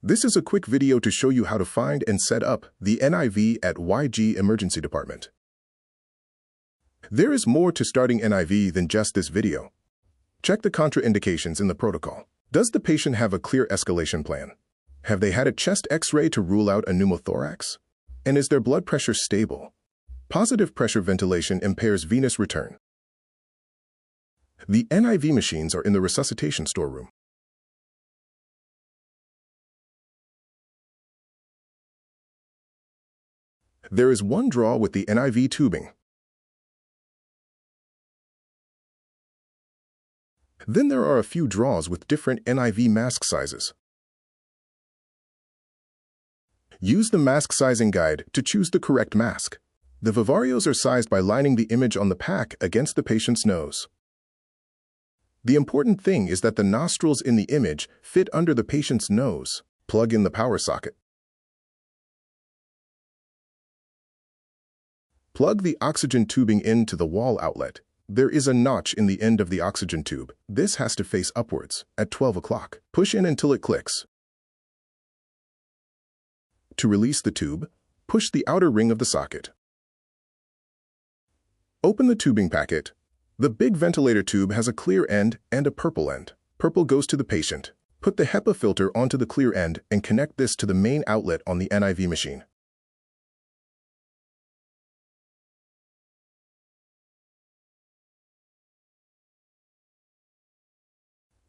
This is a quick video to show you how to find and set up the NIV at YG Emergency Department. There is more to starting NIV than just this video. Check the contraindications in the protocol. Does the patient have a clear escalation plan? Have they had a chest X-ray to rule out a pneumothorax? And is their blood pressure stable? Positive pressure ventilation impairs venous return. The NIV machines are in the resuscitation storeroom. There is one drawer with the NIV tubing. Then there are a few drawers with different NIV mask sizes. Use the mask sizing guide to choose the correct mask. The vivarios are sized by lining the image on the pack against the patient's nose. The important thing is that the nostrils in the image fit under the patient's nose. Plug in the power socket. Plug the oxygen tubing into the wall outlet. There is a notch in the end of the oxygen tube. This has to face upwards at 12 o'clock. Push in until it clicks. To release the tube, push the outer ring of the socket. Open the tubing packet. The big ventilator tube has a clear end and a purple end. Purple goes to the patient. Put the HEPA filter onto the clear end and connect this to the main outlet on the NIV machine.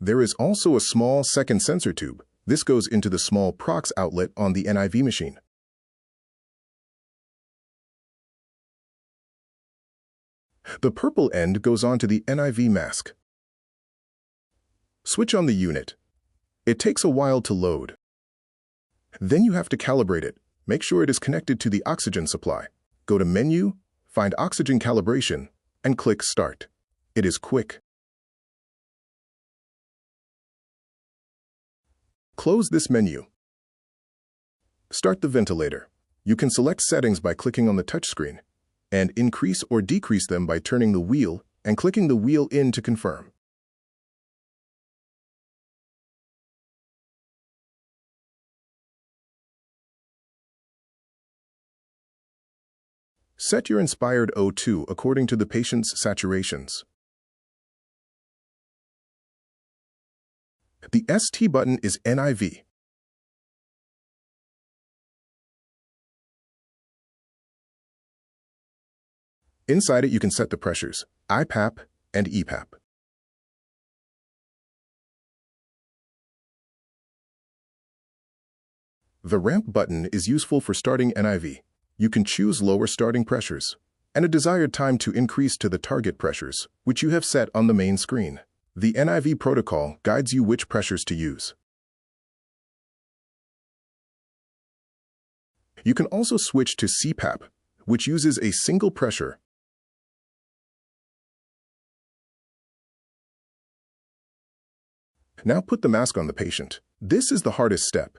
There is also a small second sensor tube. This goes into the small prox outlet on the NIV machine. The purple end goes onto the NIV mask. Switch on the unit. It takes a while to load. Then you have to calibrate it. Make sure it is connected to the oxygen supply. Go to Menu, find Oxygen Calibration, and click Start. It is quick. Close this menu. Start the ventilator. You can select settings by clicking on the touchscreen, and increase or decrease them by turning the wheel and clicking the wheel in to confirm. Set your inspired O2 according to the patient's saturations. The ST button is NIV. Inside it, you can set the pressures, IPAP and EPAP. The ramp button is useful for starting NIV. You can choose lower starting pressures and a desired time to increase to the target pressures, which you have set on the main screen. The NIV protocol guides you which pressures to use. You can also switch to CPAP, which uses a single pressure. Now put the mask on the patient. This is the hardest step.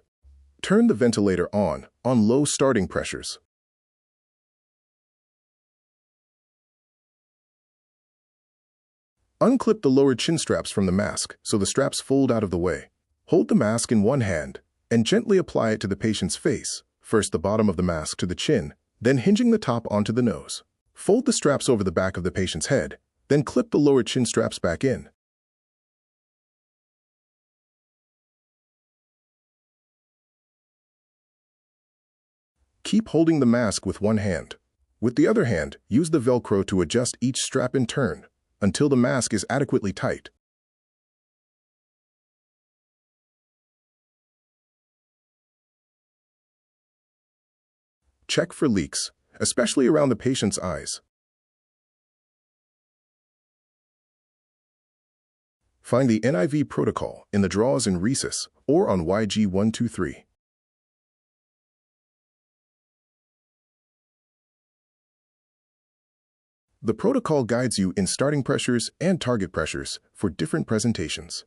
Turn the ventilator on low starting pressures. Unclip the lower chin straps from the mask so the straps fold out of the way. Hold the mask in one hand and gently apply it to the patient's face, first the bottom of the mask to the chin, then hinging the top onto the nose. Fold the straps over the back of the patient's head, then clip the lower chin straps back in. Keep holding the mask with one hand. With the other hand, use the Velcro to adjust each strap in turn until the mask is adequately tight. Check for leaks, especially around the patient's eyes. Find the NIV protocol in the drawers in Recess or on YG 123. The protocol guides you in starting pressures and target pressures for different presentations.